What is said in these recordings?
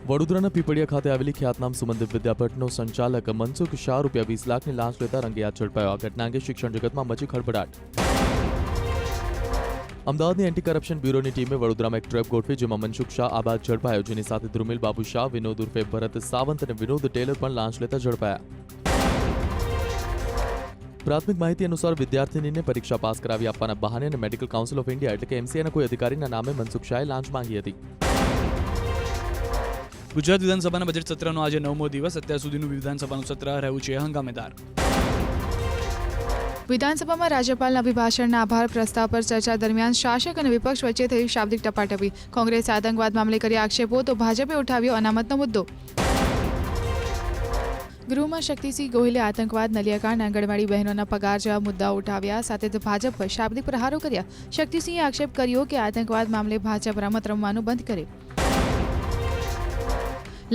વડોદરાના પીપળિયા ખાતે આવેલી ખ્યાતનામ સુમનદીપ વિદ્યાપીઠનો સંચાલક મનસુખ શાહ ₹20 લાખની લાંચ લેતા રંગે હાથ ઝડપાયો. આ ઘટના અંગે શિક્ષણ જગતમાં મચી ખળભળાટ. અમદાવાદની એન્ટી કરપ્શન બ્યુરોની ટીમે વડોદરામાં એક ટ્રેપ ગોઠવી, જેમાં મનસુખ શાહ આ બાદ ઝડપાયો, જેની સાથે ધ્રુમિલ બાબુ શાહ, વિનોદ ઉર્ફે ભરત સાવંત અને વિનોદ ટેલર પણ લાંચ લેતા ઝડપાયા. પ્રાથમિક માહિતી અનુસાર વિદ્યાર્થીનીને પરીક્ષા પાસ કરાવી આપવાના બહાને અને મેડિકલ કાઉન્સિલ ઓફ ઇન્ડિયા એટલે કે MCIના કોઈ અધિકારીના નામે મનસુખ શાહે લાંચ માંગી હતી. ગુજરાત વિધાનસભાના બજેટ સત્રનો આજે 9મો દિવસ. અત્યાર સુધીનું વિધાનસભાનું સત્ર રહ્યું છે હંગામેદાર. વિધાનસભામાં રાજ્યપાલના અભિભાષણના આભાર પ્રસ્તાવ પર ચર્ચા દરમિયાન શાસક અને વિપક્ષ વચ્ચે થઈ શાબ્દિક ટપાટપી. કોંગ્રેસે આતંકવાદ મામલે કર્યા આક્ષેપો તો ભાજપે ઉઠાવ્યો અનામતનો મુદ્દો. ગૃહમાં શક્તિસિંહ ગોહિલે આતંકવાદ, નલિયાકાંડ, આંગણવાડી બહેનોના પગાર જેવા મુદ્દાઓ ઉઠાવ્યા. સાથે જ ભાજપ પર શાબ્દિક પ્રહારો કર્યા. શક્તિસિંહે આક્ષેપ કર્યો કે આતંકવાદ મામલે ભાજપ રમત રમવાનું બંધ કરે.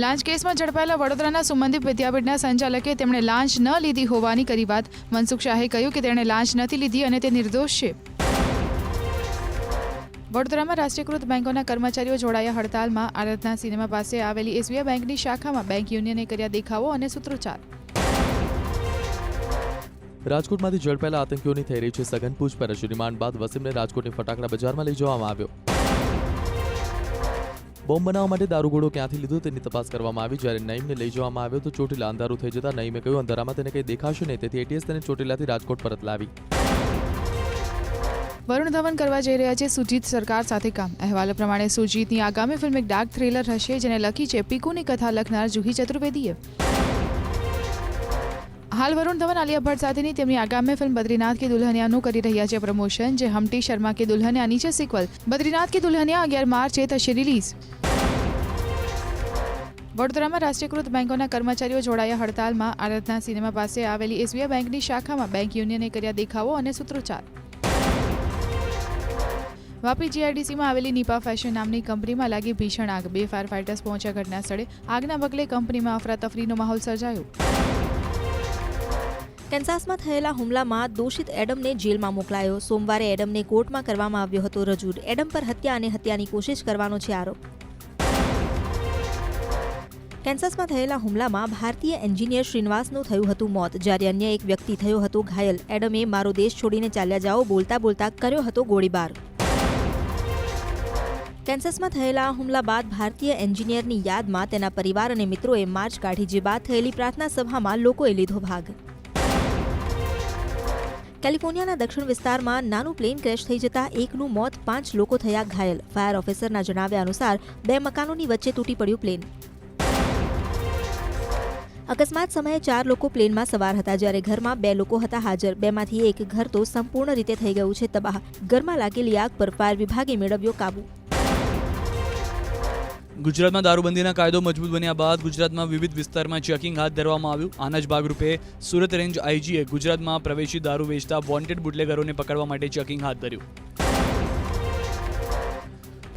લાંચ કેસમાં ઝડપાયેલા વડોદરાના સુમનદીપ વિદ્યાપીઠના સંચાલકે તેમણે લાંચ ન લીધી હોવાની કરી વાત. મનસુખ શાહે કહ્યું કે તેણે લાંચ નથી લીધી અને તે નિર્દોષ છે. વડોદરામાં રાષ્ટ્રીયકૃત બેંકોના કર્મચારીઓ જોડાયા હડતાલમાં. આરાધના સિનેમા પાસે આવેલી SBI બેંકની શાખામાં બેંક યુનિયને કર્યા દેખાવો અને સૂત્રોચ્ચાર. રાજકોટમાંથી ઝડપાયેલા આતંકીઓની થઈ રહી છે સઘન પૂછપરછ. રિમાન્ડ બાદ વસીમને રાજકોટની ફટાકડા બજારમાં લઈ જવામાં આવ્યો. બોમ્બ બનાવવા માટે દારૂગોળો ક્યાંથી લીધો તેની તપાસ કરવામાં આવી. જ્યારે નઈમને લઈ જવામાં આવ્યો તો ચોટીલા અંધારું થઈ જતા નઈમે કહ્યું અંધારામાં તેને કંઈ દેખાશે નહીં, તેથી ATS તેને ચોટીલાથી રાજકોટ પરત લાવી. વરુણ ધવન કરવા જઈ રહ્યા છે સુજીત સરકાર સાથે કામ. અહેવાલો પ્રમાણે સુજીતની આગામી ફિલ્મ એક ડાર્ક થ્રિલર હશે, જેને લખી છે પીકુની કથા લખનાર જુહી ચતુર્વેદીએ. હાલ વરુણ ધવન આલિયા ભટ્ટ સાથેની તેમની આગામી ફિલ્મ બદ્રીનાથ કી દુલ્હનિયાનું કરી રહ્યા છે પ્રમોશન. જે હમ્ટી શર્મા કી દુલ્હનિયાની છે સિક્વલ. બદ્રીનાથ કી દુલ્હનિયા 11 માર્ચે થશે રિલીઝ. વડોદરામાં રાષ્ટ્રીયકૃત બેંકોના કર્મચારીઓ જોડાયા હડતાલમાં. આરાધના સિનેમા પાસે આવેલી SBI બેંકની શાખામાં બેંક યુનિયને કર્યા દેખાવો અને સૂત્રોચ્ચાર. વાપી GIDCમાં આવેલી નિપા ફેશન નામની કંપનીમાં લાગી ભીષણ આગ. 2 ફાયર ફાઇટર્સ પહોંચ્યા ઘટના સ્થળે. આગના પગલે કંપનીમાં અફરાતફરીનો માહોલ સર્જાયો. કેન્સાસમાં થયેલા હુમલામાં દોષિત એડમને જેલમાં મોકલાયો. સોમવારે એડમને કોર્ટમાં કરવામાં આવ્યો હતો રજૂ. એડમ પર હત્યા અને હત્યાની કોશિશ કરવાનો છે આરોપ. કેન્સાસમાં થયેલા હુમલામાં ભારતીય એન્જિનિયર શ્રીનિવાસનું થયું હતું મોત, જ્યારે અન્ય એક વ્યક્તિ થયો હતો ઘાયલ. એડમે મારો દેશ છોડીને ચાલ્યા જાઓ બોલતા બોલતા કર્યો હતો ગોળીબાર. કેન્સાસમાં થયેલા હુમલા બાદ ભારતીય એન્જિનિયરની યાદમાં તેના પરિવાર અને મિત્રોએ માર્ચ કાઢી. જે બાદ થયેલી પ્રાર્થના સભામાં લોકોએ લીધો ભાગ. કેલિફોર્નિયાના દક્ષિણ વિસ્તારમાં નાનું પ્લેન ક્રેશ થઈ જતા એકનું મોત, 5 લોકો થયા ઘાયલ. ફાયર ઓફિસરના જણાવ્યા અનુસાર 2 મકાનોની વચ્ચે તૂટી પડ્યું પ્લેન. અકસ્માત સમયે 4 લોકો પ્લેનમાં સવાર હતા, જ્યારે ઘરમાં 2 લોકો હતા હાજર. 2માંથી એક ઘર તો સંપૂર્ણ રીતે થઈ ગયું છે તબાહ. ઘરમાં લાગેલી આગ પર ફાયર વિભાગે મેળવ્યો કાબુ. ગુજરાતમાં દારૂબંધીના કાયદો મજબૂત બન્યા બાદ ગુજરાતમાં વિવિધ વિસ્તારમાં ચેકિંગ હાથ ધરવામાં આવ્યું. આના જ ભાગરૂપે સુરત રેન્જ IGએ ગુજરાતમાં પ્રવેશી દારૂ વેચતા વોન્ટેડ બુટલેગરોને પકડવા માટે ચેકિંગ હાથ ધર્યું.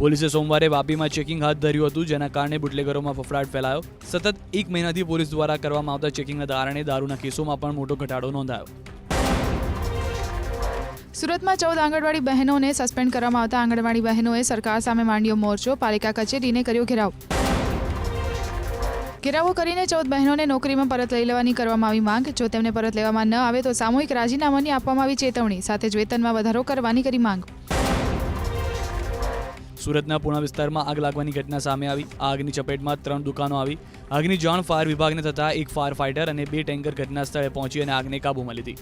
પોલીસે સોમવારે વાપીમાં ચેકિંગ હાથ ધર્યું હતું, જેના કારણે બુટલેગરોમાં ફફડાટ ફેલાયો. સતત 1 મહિનાથી પોલીસ દ્વારા કરવામાં આવતા ચેકિંગના કારણે દારૂના કેસોમાં પણ મોટો ઘટાડો નોંધાયો. સુરતમાં 14 આંગણવાડી બહેનોને સસ્પેન્ડ કરવામાં આવતા આંગણવાડી બહેનોએ સરકાર સામે માંડ્યો મોરચો. પાલિકા કચેરીને કર્યો ઘેરાવ. ઘેરાવો કરીને 14 બહેનોને નોકરીમાં પરત લઈ લેવાની કરવામાં આવી માંગ. જો તેમને પરત લેવામાં ન આવે તો સામૂહિક રાજીનામાની આપવામાં આવી ચેતવણી. સાથે જ વેતનમાં વધારો કરવાની કરી માંગ. સુરતના પૂણા વિસ્તારમાં આગ લાગવાની ઘટના સામે આવી. આગની ચપેટમાં 3 દુકાનો આવી. આગની જાણ ફાયર વિભાગને થતાં એક ફાયર ફાઇટર અને 2 ટેન્કર ઘટના સ્થળે પહોંચી અને આગને કાબૂમાં લીધી.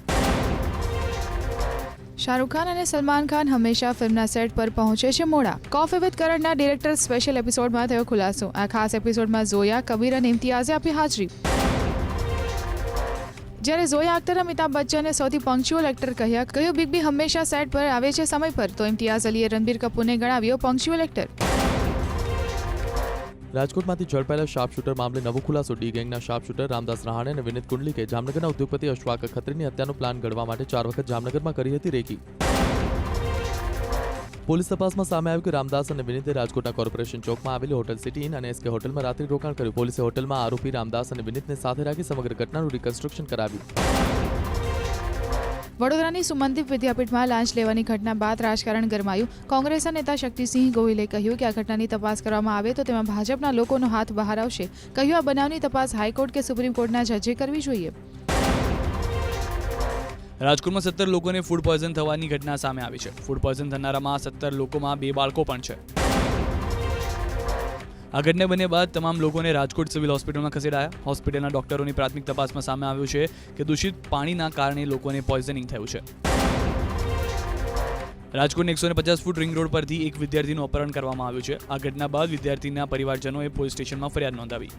શાહરૂખ ખાન અને સલમાન ખાન હંમેશા ફિલ્મના સેટ પર પહોંચે છે મોડા. કોફી વિથ કરણના ડિરેક્ટર સ્પેશિયલ એપિસોડમાં થયો ખુલાસો. આ ખાસ એપિસોડમાં ઝોયા, કબીર અને ઇમ્તિયાઝે આપી હાજરી. જ્યારે ઝોયા અખ્તર અમિતાભ બચ્ચને સૌથી પંક્ચ્યુઅલ એક્ટર કહ્યું બિગ બી હંમેશા સેટ પર આવે છે સમય પર, તો ઇમ્તિયાઝ અલીએ રણબીર કપૂરને ગણાવ્યો પંક્ચ્યુઅલ એક્ટર. રાજકોટમાંથી ઝડપાયેલા શાર્પ શૂટર મામલે નવો ખુલાસો. ડી ગેંગના શાર્પ શૂટર રામદાસ રહાણે અને વિનીત કુંડલીકે જામનગરના ઉદ્યોગપતિ અશફાક ખત્રીની હત્યાનો પ્લાન ઘડવા માટે 4 વખત જામનગરમાં કરી હતી રેકી. પોલીસ તપાસમાં સામે આવ્યું કે રામદાસ અને વિનીતે રાજકોટના કોર્પોરેશન ચોકમાં આવેલી હોટલ સિટી ઇન અને SK હોટલમાં રાત્રિ રોકાણ કર્યું. પોલીસે હોટલમાં આરોપી રામદાસ અને વિનીતને સાથે રાખી સમગ્ર ઘટનાનું રિકન્સ્ટ્રક્શન કરાવ્યું. વડોદરાની સુમનદીપ વિદ્યાપીઠમાં લાંચ લેવાની ઘટના બાદ રાજકારણ ગરમાયું. કોંગ્રેસના નેતા શક્તિસિંહ ગોહિલે કહ્યું કે આ ઘટનાની તપાસ કરવામાં આવે તો તેમાં ભાજપના લોકોનો હાથ બહાર આવશે. કહ્યું આ બનાવની તપાસ હાઈકોર્ટ કે સુપ્રીમ કોર્ટના જજે કરવી જોઈએ. રાજકોટમાં 17 લોકોને ફૂડ પોઈઝન થવાની ઘટના સામે આવી છે. ફૂડ પોઈઝન થનારામાં 17 લોકોમાં 2 બાળકો પણ છે. આ ઘટના બન્યા બાદ તમામ લોકોને રાજકોટ સિવિલ હોસ્પિટલમાં ખસેડાયા. હોસ્પિટલના ડોક્ટરોની પ્રાથમિક તપાસમાં સામે આવ્યું છે કે દૂષિત પાણીના કારણે લોકોને પોઈઝનિંગ થયું છે. રાજકોટની 150 ફૂટ રિંગ રોડ પરથી એક વિદ્યાર્થીનું અપહરણ કરવામાં આવ્યું છે. આ ઘટના બાદ વિદ્યાર્થીના પરિવારજનોએ પોલીસ સ્ટેશનમાં ફરિયાદ નોંધાવી.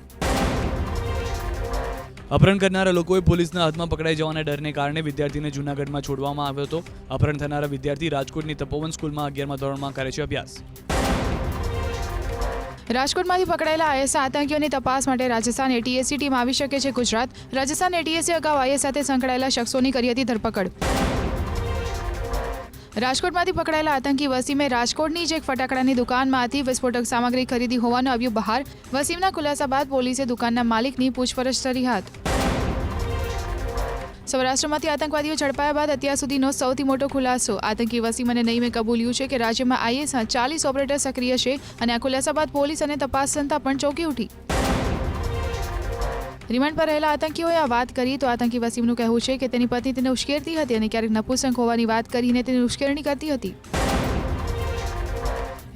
અપહરણ કરનારા લોકોએ પોલીસના હાથમાં પકડાઈ જવાના ડરને કારણે વિદ્યાર્થીને જૂનાગઢમાં છોડવામાં આવ્યો હતો. અપહરણ થનારા વિદ્યાર્થી રાજકોટની તપોવન સ્કૂલમાં 11મા ધોરણમાં કરે છે અભ્યાસ. રાજકોટમાંથી પકડાયેલા આઈએસ આતંકીઓની તપાસ માટે રાજસ્થાન એટીએસની ટીમ આવી શકે છે ગુજરાત. રાજસ્થાન એટીએસે અગાઉ આઈએસ સાથે સંકળાયેલા શખ્સોની કરી હતી ધરપકડ. રાજકોટમાંથી પકડાયેલા આતંકી વસીમે રાજકોટની જ એક ફટાકડાની દુકાનમાંથી વિસ્ફોટક સામગ્રી ખરીદી હોવાનું આવ્યું બહાર. વસીમના ખુલાસા બાદ પોલીસે દુકાનના માલિકની પૂછપરછ કરી હાથ. સૌરાષ્ટ્રમાંથી આતંકવાદીઓ ઝડપાયા બાદ અત્યાર સુધીનો સૌથી મોટો ખુલાસો. આતંકી વસીમ અને નઈમે કબૂલ્યું છે કે રાજ્યમાં આઈએસના 40 ઓપરેટર સક્રિય છે અને આ ખુલાસા બાદ પોલીસ અને તપાસ સંસ્થા પણ ચોંકી ઉઠી. રિમાન્ડ પર રહેલા આતંકીઓએ આ વાત કરી તો આતંકી વસીમનું કહેવું છે કે તેની પત્ની તેને ઉશ્કેરતી હતી અને ક્યારેક નપુંસક હોવાની વાત કરીને તેની ઉશ્કેરણી કરતી હતી.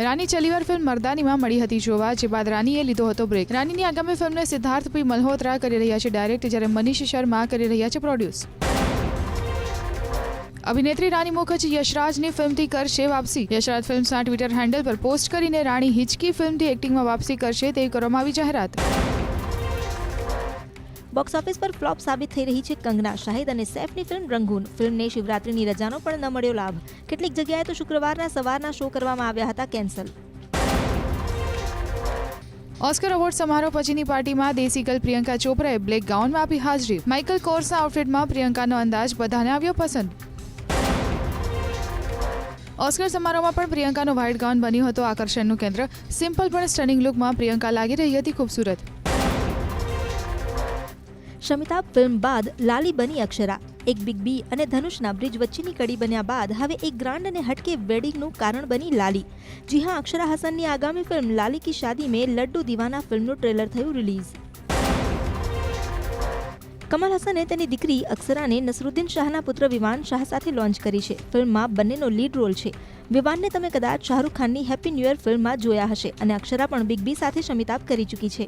રાની છેલ્લીવાર ફિલ્મ મર્દાનીમાં મળી હતી જોવા, જે બાદ રાનીએ લીધો હતો બ્રેક. રાનીની આગામી ફિલ્મને સિદ્ધાર્થ પી મલ્હોત્રા કરી રહ્યા છે ડાયરેક્ટ, જ્યારે મનીષ શર્મા કરી રહ્યા છે પ્રોડ્યુસ. અભિનેત્રી રાની મુખર્જી યશરાજની ફિલ્મથી કરશે વાપસી. યશરાજ ફિલ્મ્સના ટ્વિટર હેન્ડલ પર પોસ્ટ કરીને રાણી હિચકી ફિલ્મથી એક્ટિંગમાં વાપસી કરશે તેવી કરવામાં આવી જાહેરાત. બોક્સ ઓફિસ પર ફ્લોપ સાબિત થઈ રહી છે કંગના. શાહિદ અને સૈફની ફિલ્મ રંગૂન. ફિલ્મને શિવરાત્રીની રજાનો પણ ન મળ્યો લાભ. કેટલીક જગ્યાએ તો શુક્રવારના સવારના શો કરવામાં આવ્યા હતા કેન્સલ. ઓસ્કર એવોર્ડ સમારોહ પછીની પાર્ટીમાં દેશી ગર્લ પ્રિયંકા ચોપરાએ બ્લેક ગાઉનમાં આપી હાજરી. માઇકલ કોર્સના આઉટફિટમાં પ્રિયંકાનો અંદાજ બધાને આવ્યો પસંદ. ઓસ્કર સમારોહમાં પણ પ્રિયંકાનો વ્હાઇટ ગાઉન બન્યું હતું આકર્ષણનું કેન્દ્ર. સિમ્પલ પણ સ્ટનિંગ લુકમાં પ્રિયંકા લાગી રહી હતી ખૂબસૂરત. શમિતાભ ફિલ્મ બાદ લાલી બની અક્ષરા. એક બિગ બી અને ધનુષના બ્રિજ વચ્ચેની કડી બન્યા બાદ હવે એક ગ્રાન્ડ અને હટકે વેડિંગનું કારણ બની લાલી. જી હા, અક્ષરા હસનની આગામી ફિલ્મ લાલી કી શાદી મેં લડ્ડુ દીવાના ફિલ્મનું ટ્રેલર થયું રિલીઝ. કમલ હસને તેની દીકરી અક્ષરાને નસરુદ્દીન શાહના પુત્ર વિવાન શાહ સાથે લોન્ચ કરી છે. ફિલ્મમાં બંનેનો લીડ રોલ છે. વિવાનને તમે કદાચ શાહરૂખ ખાનની હેપી ન્યૂ યર ફિલ્મમાં જોયા હશે અને અક્ષરા પણ બિગ બી સાથે શમિતાભ કરી ચૂકી છે.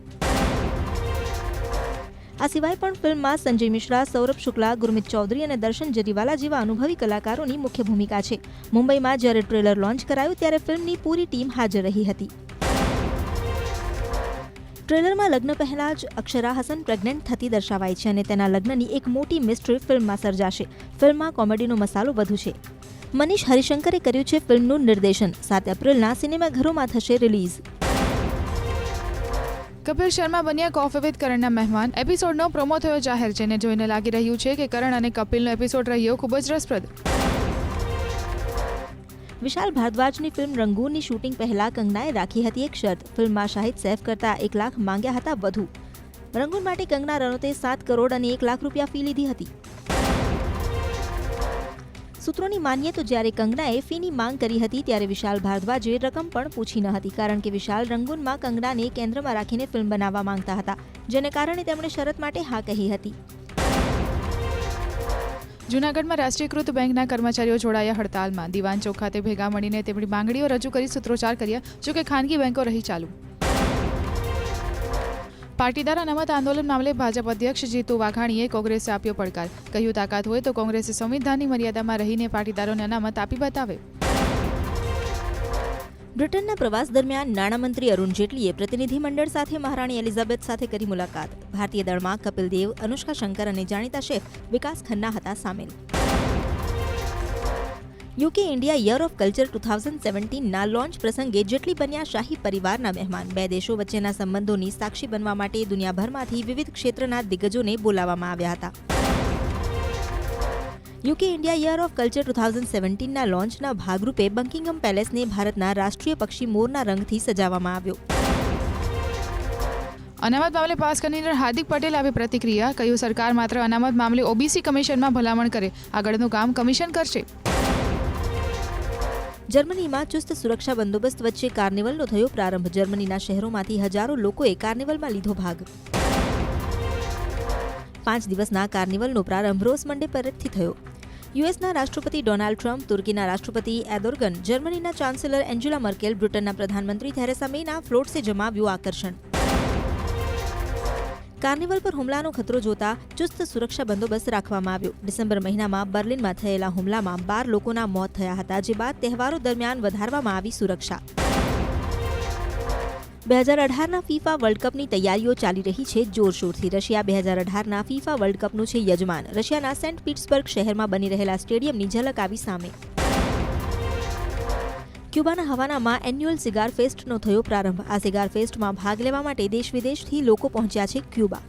આ સિવાય પણ ફિલ્મમાં સંજય મિશ્રા, સૌરભ શુક્લા, ગુરમીત ચૌધરી અને દર્શન જરીવાલા જેવા અનુભવી કલાકારોની મુખ્ય ભૂમિકા છે. મુંબઈમાં જ્યારે ટ્રેલર લોન્ચ કરાયું ત્યારે ફિલ્મની પૂરી ટીમ હાજર રહી હતી. ટ્રેલરમાં લગ્ન પહેલા જ અક્ષરા હસન પ્રેગ્નન્ટ થતી દર્શાવાઈ છે અને તેના લગ્નની એક મોટી મિસ્ટ્રી ફિલ્મમાં સર્જાશે. ફિલ્મમાં કોમેડીનો મસાલો વધુ છે. મનીષ હરિશંકરે કર્યું છે ફિલ્મનું નિર્દેશન. 7 એપ્રિલના સિનેમાઘરોમાં થશે રિલીઝ. કપિલ શર્મા બન્યા કોફી વિથ કરણના મહેમાન. એપિસોડનો પ્રોમો થયો જાહેર, જેને જોઈને લાગી રહ્યું છે કે કરણ અને કપિલનો એપિસોડ રહ્યો ખૂબ જ રસપ્રદ. વિશાલ ભારદ્વાજની ફિલ્મ રંગૂનની શૂટિંગ પહેલા કંગનાએ રાખી હતી એક શરત. ફિલ્મમાં શાહિદ સૈફ કરતા 1 લાખ માંગ્યા હતા વધુ. રંગૂન માટે કંગના રનૌતે 7 કરોડ અને 1 લાખ રૂપિયા ફી લીધી હતી. સૂત્રોની માનીએ તો જ્યારે કંગનાએ ફીની માંગ કરી હતી ત્યારે વિશાલ ભારદ્વાજે રકમ પણ પૂછી ન હતી, કારણ કે વિશાલ રંગૂનમાં કંગનાને કેન્દ્રમાં રાખીને ફિલ્મ બનાવવા માંગતા હતા, જેને કારણે તેમણે શરત માટે હા કહી હતી. જૂનાગઢમાં રાષ્ટ્રીયકૃત બેંકના કર્મચારીઓ જોડાયા હડતાલમાં. દિવાન ચોક ખાતે ભેગા મળીને તેમની માંગણીઓ રજૂ કરી સૂત્રોચ્ચાર કર્યા, જોકે ખાનગી બેંકો રહી ચાલુ. પાટીદાર અનામત આંદોલન મામલે ભાજપ અધ્યક્ષ જીતુ વાઘાણીએ કોંગ્રેસે આપ્યો પડકાર. કહ્યું તાકાત હોય તો કોંગ્રેસે સંવિધાનની મર્યાદામાં રહીને પાટીદારોને અનામત આપી બતાવે. બ્રિટનના પ્રવાસ દરમિયાન નાણામંત્રી અરુણ જેટલીએ પ્રતિનિધિમંડળ સાથે મહારાણી એલિઝાબેથ સાથે કરી મુલાકાત. ભારતીય દળમાં કપિલ દેવ, અનુષ્કા શંકર અને જાણીતા શેફ વિકાસ ખન્ના હતા સામેલ. UK India year of culture 2017ના લોન્ચ પ્રસંગે જેટલી બન્યા શાહી પરિવારના મહેમાન. 2 દેશો વચ્ચેના સંબંધોની સાક્ષી બનવા માટે દુનિયાભરમાંથી વિવિધ ક્ષેત્રના દિગ્ગજોને બોલાવવામાં આવ્યા હતા. UK India year of culture 2017ના લોન્ચના ભાગરૂપે બકિંગહામ પેલેસને ભારતના રાષ્ટ્રીય પક્ષી મોરના રંગથી સજાવવામાં આવ્યો. અનામત મામલે પાસ કન્વીનર હાર્દિક પટેલ આપે પ્રતિક્રિયા, કહ્યું સરકાર માત્ર અનામત મામલે ઓબીસી કમિશનમાં ભલામણ કરે, આગળનું કામ કમિશન કરશે. જર્મનીમાં ચુસ્ત સુરક્ષા બંદોબસ્ત વચ્ચે કાર્નિવલનો થયો પ્રારંભ. જર્મનીના શહેરોમાંથી હજારો લોકોએ કાર્નિવલમાં લીધો ભાગ. 5 દિવસના કાર્નિવલનો પ્રારંભ રોઝ મંડે પરેડથી થયો. યુએસના રાષ્ટ્રપતિ ડોનાલ્ડ ટ્રમ્પ, તુર્કીના રાષ્ટ્રપતિ એર્દોગન, જર્મનીના ચાન્સેલર એન્જેલા મર્કેલ, બ્રિટનના પ્રધાનમંત્રી થેરેસા મેના ફ્લોટ્સે જમાવ્યું આકર્ષણ. કાર્નિવલ પર હુમલાનો ખતરો જોતા ચુસ્ત સુરક્ષા બંદોબસ્ત રાખવામાં આવ્યો. ડિસેમ્બર મહિનામાં બર્લિનમાં થયેલા હુમલામાં 12 લોકોના મોત થયા હતા, જે બાદ તહેવારો દરમિયાન વધારવામાં આવી સુરક્ષા. 2018ના ફીફા વર્લ્ડ કપની તૈયારીઓ ચાલી રહી છે જોરશોરથી. રશિયા 2018ના ફીફા વર્લ્ડ કપનું છે યજમાન. રશિયાના સેન્ટ પીટર્સબર્ગ શહેરમાં બની રહેલા સ્ટેડિયમની ઝલક આવી સામે. ક્યુબાના હવાનામાં એન્યુઅલ સિગાર ફેસ્ટનો થયો પ્રારંભ. આ સિગાર ફેસ્ટમાં ભાગ લેવા માટે દેશ વિદેશથી લોકો પહોંચ્યા છે ક્યુબા.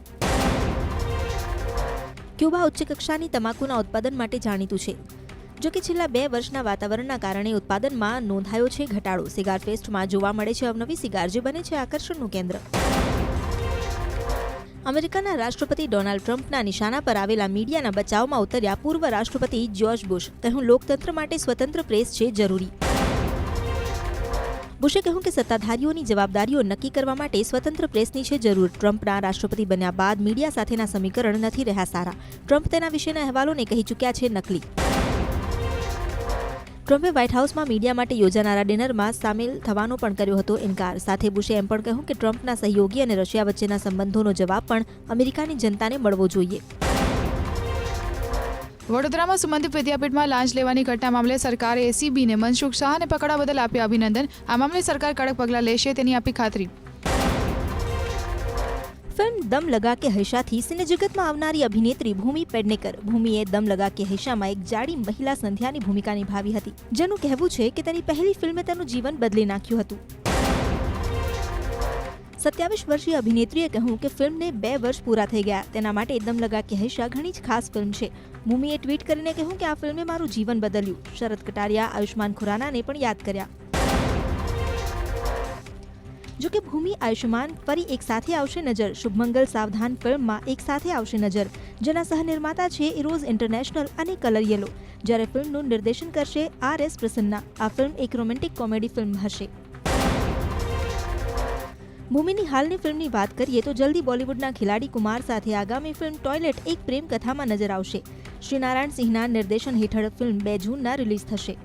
ક્યુબા ઉચ્ચ કક્ષાની તમાકુના ઉત્પાદન માટે જાણીતું છે. જો કે છેલ્લા 2 વર્ષના વાતાવરણના કારણે ઉત્પાદનમાં નોંધાયો છે ઘટાડો. સિગાર ફેસ્ટમાં જોવા મળે છે અવનવી સિગાર, જે બને છે આકર્ષણનું કેન્દ્ર. અમેરિકાના રાષ્ટ્રપતિ ડોનાલ્ડ ટ્રમ્પના નિશાના પર આવેલા મીડિયાના બચાવમાં ઉતર્યા પૂર્વ રાષ્ટ્રપતિ જ્યોર્જ બુશ. કહ્યું, લોકતંત્ર માટે સ્વતંત્ર પ્રેસ છે જરૂરી. બુશે કહ્યું કે સત્તાધારીઓની જવાબદારીઓ નક્કી કરવા માટે સ્વતંત્ર પ્રેસની છે જરૂર. ટ્રમ્પના રાષ્ટ્રપતિ બન્યા બાદ મીડિયા સાથેના સમીકરણ નથી રહ્યા સારા. ટ્રમ્પ તેના વિશેના અહેવાલોને કહી ચૂક્યા છે નકલી. ટ્રમ્પે વ્હાઇટ હાઉસમાં મીડિયા માટે યોજાનારા ડિનરમાં સામેલ થવાનો પણ કર્યો હતો ઇનકાર. સાથે બુશે એમ પણ કહ્યું કે ટ્રમ્પના સહયોગી અને રશિયા વચ્ચેના સંબંધોનો જવાબ પણ અમેરિકાની જનતાને મળવો જોઈએ. વડોદરામાં સુમનદીપ વિદ્યાપીઠમાં લાંચ લેવાની ઘટના મામલે સરકારે એસીબીને મનસુખ શાહને પકડવા બદલ આપ્યા અભિનંદન. આ મામલે સરકાર કડક પગલાં લેશે તેની આપી ખાતરી. ફિલ્મ દમ લગા કે હૈશાથી સિનેજગતમાં આવનારી અભિનેત્રી ભૂમિ પેડનેકર. ભૂમિએ દમ લગા કે હૈશામાં એક જાડી મહિલા સંધ્યાની ભૂમિકા નિભાવી હતી, જેનું કહેવું છે કે તેની પહેલી ફિલ્મે તેનું જીવન બદલી નાખ્યું હતું. 27 વર્ષીય અભિનેત્રીએ કહ્યું કે ફિલ્મને 2 વર્ષ પૂરા થઈ ગયા. તેના માટે દમ લગા કે હૈશા ઘણી જ ખાસ ફિલ્મ છે. ભૂમિએ ટ્વીટ કરીને કહ્યું કે આ ફિલ્મે મારું જીવન બદલ્યું. શરદ કટારિયા, આયુષ્માન ખુરાનાને પણ યાદ કર્યા. જો કે ભૂમિ આયુષ્માન ફરી એક સાથે આવશે નજર. શુભમંગલ સાવધાન ફિલ્મમાં એક સાથે આવશે નજર, જેના સહનિર્માતા છે ઇરોઝ ઇન્ટરનેશનલ અને કલર યેલો, જ્યારે ફિલ્મનું નિર્દેશન કરશે RS પ્રસન્ના. આ ફિલ્મ એક રોમેન્ટિક કોમેડી ફિલ્મ હશે. ભૂમિની હાલની ફિલ્મની વાત કરીએ તો જલ્દી બોલિવૂડના ખેલાડી કુમાર સાથે આગામી ફિલ્મ ટોયલેટ એક પ્રેમ કથામાં નજર આવશે. શ્રી નારાયણ સિંહના નિર્દેશન હેઠળ ફિલ્મ 2 જૂનના રિલીઝ થશે.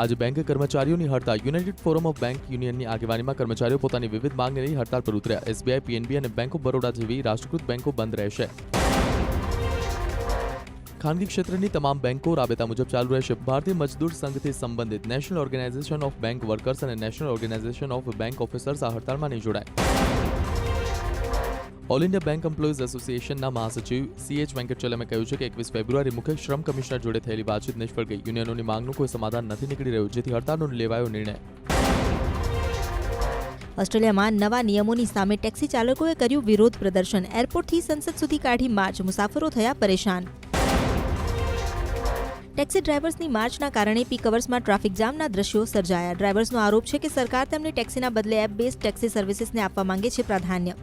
આજે બેંક કર્મચારીઓની હડતાળ. યુનાઇટેડ ફોરમ ઓફ બેંક યુનિયનની આગેવાનીમાં કર્મચારીઓ પોતાની વિવિધ માંગને લઈ હડતાળ પર ઉતર્યા. SBI, PNB અને બેંક ઓફ બરોડા જેવી રાષ્ટ્રીયકૃત બેંકો બંધ રહેશે. ખાનગી ક્ષેત્રની તમામ બેંકો રાબેતા મુજબ ચાલુ રહેશે. ભારતીય મજદૂર સંઘથી સંબંધિત national organisation of bank workers અને national organisation of bank officers આ હડતાળમાં નહીં જોડાય. ઓલ ઇન્ડિયા બેંક એમ્પ્લોઈઝ એસોસિએશનના મહાસચિવ CH વેંકટચલમે કહ્યું છે કે 21 ફેબ્રુઆરી મુખ્ય શ્રમ કમિશનર જોડે થયેલી વાતચીત નિષ્ફળ ગઈ. યુનિયનોની માંગનું કોઈ સમાધાન નથી નીકળી રહ્યું, જેથી હડતાળનો લેવાયો નિર્ણય. ઓસ્ટ્રેલિયામાં નવા નિયમોની સામે ટેક્સી ચાલકોએ કર્યું વિરોધ પ્રદર્શન. એરપોર્ટથી સંસદ સુધી કાઢી માર્ચ. મુસાફરો થયા પરેશાન. ટેક્સી ડ્રાઈવર્સની માર્ચના કારણે પીક અવર્સમાં ટ્રાફિક જામના દ્રશ્યો સર્જાયા. ડ્રાઈવર્સનો આરોપ છે કે સરકાર તેમની ટેક્સીના બદલે એપ બેઝ ટેક્સી સર્વિસીસને આપવા માંગે છે પ્રાધાન્ય.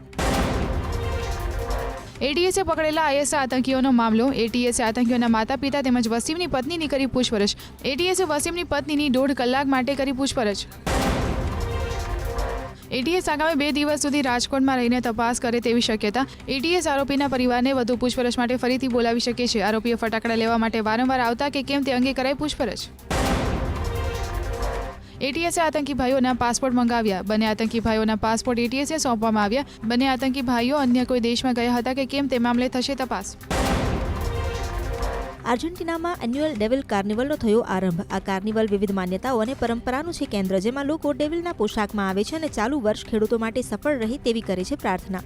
એટીએસે પકડેલા IS આતંકીઓનો મામલો. એટીએસે આતંકીઓના માતા પિતા તેમજ વસીમની પત્નીની કરી પૂછપરછ. એટીએસે વસીમની પત્નીની 1.5 કલાક માટે કરી પૂછપરછ. એટીએસ આગામી 2 દિવસ સુધી રાજકોટમાં રહીને તપાસ કરે તેવી શક્યતા. એટીએસ આરોપીના પરિવારને વધુ પૂછપરછ માટે ફરીથી બોલાવી શકે છે. આરોપીએ ફટાકડા લેવા માટે વારંવાર આવતા કે કેમ તે અંગે કરાઈ પૂછપરછ. એટીએસે આતંકી ભાઈઓના પાસપોર્ટ મંગાવ્યા. બંને આતંકી ભાઈઓના પાસપોર્ટ એટીએસને સોંપવામાં આવ્યા. બંને આતંકી ભાઈઓ અન્ય કોઈ દેશમાં ગયા હતા કે કેમ તે મામલે થશે તપાસ. આર્જેન્ટિનામાં એન્યુઅલ ડેવિલ કાર્નિવલનો થયો આરંભ. આ કાર્નિવલ વિવિધ માન્યતાઓ અને પરંપરાનું છે કેન્દ્ર, જેમાં લોકો ડેવિલના પોશાકમાં આવે છે અને ચાલુ વર્ષ ખેડૂતો માટે સફળ રહે તેવી કરે છે પ્રાર્થના.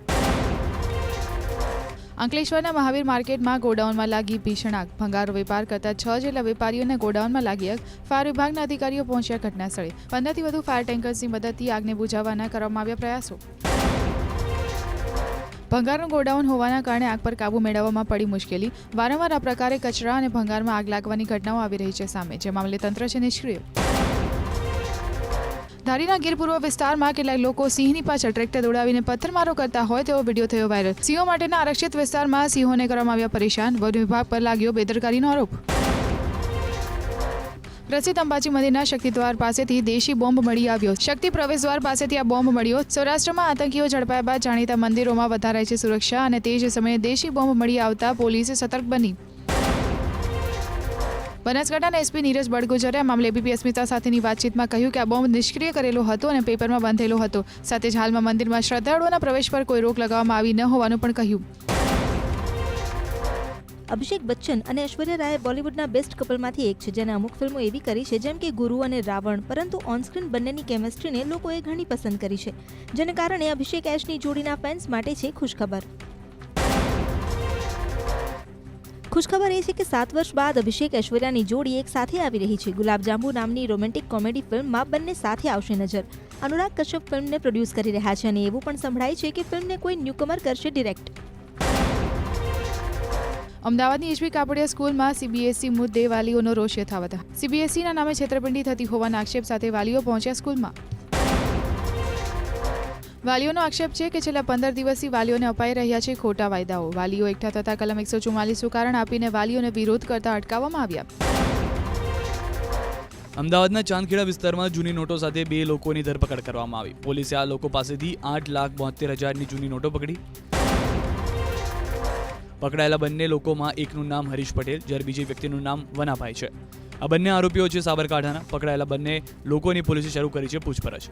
અંકલેશ્વરના મહાવીર માર્કેટમાં ગોડાઉનમાં લાગી ભીષણ આગ. ભંગારનો વેપાર કરતા 6 જેટલા વેપારીઓના ગોડાઉનમાં લાગી આગ. ફાયર વિભાગના અધિકારીઓ પહોંચ્યા ઘટના સ્થળે. 15થી વધુ ફાયર ટેન્કર્સની મદદથી આગને બુઝાવવાના કરવામાં આવ્યા પ્રયાસો. ભંગારનું ગોડાઉન હોવાના કારણે આગ પર કાબુ મેળવવામાં પડી મુશ્કેલી. વારંવાર આ પ્રકારે કચરા અને ભંગારમાં આગ લાગવાની ઘટનાઓ આવી રહી છે સામે, જે મામલે તંત્ર છે નિષ્ક્રિય. ધારીના ગીર પૂર્વ વિસ્તારમાં કેટલાક લોકો સિંહની પાછળ ટ્રેક્ટર દોડાવીને પથ્થરમારો કરતા હોય તેવો વિડીયો થયો વાયરલ. સિંહો માટેના આરક્ષિત વિસ્તારમાં સિંહોને કરવામાં આવ્યા પરેશાન. વન વિભાગ પર લાગ્યો બેદરકારીનો આરોપ. પ્રસિદ્ધ અંબાજી મંદિરના શક્તિદ્વાર પાસેથી દેશી બોમ્બ મળી આવ્યો. શક્તિ પ્રવેશદ્વાર પાસેથી આ બોમ્બ મળ્યો. સૌરાષ્ટ્રમાં આતંકીઓ ઝડપાયા બાદ જાણીતા મંદિરોમાં વધારાય છે સુરક્ષા અને તે જ સમયે દેશી બોમ્બ મળી આવતા પોલીસ સતર્ક બની. બનાસકાંઠાના એસપી નીરજ બડગુજરે આ મામલે એબીપી અસ્મિતા સાથેની વાતચીતમાં કહ્યું કે આ બોમ્બ નિષ્ક્રિય કરેલો હતો અને પેપરમાં બાંધેલો હતો. સાથે જ હાલમાં મંદિરમાં શ્રદ્ધાળુઓના પ્રવેશ પર કોઈ રોક લગાવવામાં આવી ન હોવાનું પણ કહ્યું. અભિષેક બચ્ચન અને ઐશ્વર્યા રાય બોલિવૂડના બેસ્ટ કપલમાંથી એક છે, જેને અમુક ફિલ્મો એવી કરી છે જેમ કે ગુરુ અને રાવણ, પરંતુ ઓનસ્ક્રીન બંનેની કેમેસ્ટ્રીને લોકોએ ઘણી પસંદ કરી છે, જેને કારણે અભિષેક એશની જોડીના ફેન્સ માટે છે ખુશખબર. ખુશખબર એ છે કે 7 વર્ષ બાદ અભિષેક ઐશ્વર્યાની જોડી એક સાથે આવી રહી છે. ગુલાબજાંબુ નામની રોમેન્ટિક કોમેડી ફિલ્મમાં બંને સાથે આવશે નજર. અનુરાગ કશ્યપ ફિલ્મને પ્રોડ્યુસ કરી રહ્યા છે અને એવું પણ સંભળાય છે કે ફિલ્મને કોઈ ન્યૂકમર કરશે ડિરેક્ટ. અમદાવાદની એચબી કાપડિયા સ્કૂલમાં સીબીએસઈ મુદ્દે વાલીઓનો રોષ યથાવત. સીબીએસઈના નામે છેતરપિંડી થતી હોવાના આક્ષેપ સાથે વાલીઓ પહોંચ્યા સ્કૂલમાં. વાલીઓનો આક્ષેપ છે કે છેલ્લા 15 દિવસથી વાલીઓને અપાઈ રહ્યા છે ખોટા વાયદાઓ. વાલીઓ એકઠા થતા કલમ 144 કારણ આપીને વાલીઓને વિરોધ કરતા અટકાવવામાં આવ્યા. અમદાવાદના ચાંદખેડા વિસ્તારમાં જૂની નોટો સાથે 2 લોકોની ધરપકડ કરવામાં આવી. પોલીસે આ લોકો પાસેથી 8,72,000ની જૂની નોટો પકડી. પકડાયેલા બંને લોકોમાં એકનું નામ હરીશ પટેલ જ્યારે બીજી વ્યક્તિનું નામ વનાભાઈ છે. આ બંને આરોપીઓ છે સાબરકાંઠાના. પકડાયેલા બંને લોકોની પોલીસે શરૂ કરી છે પૂછપરછ.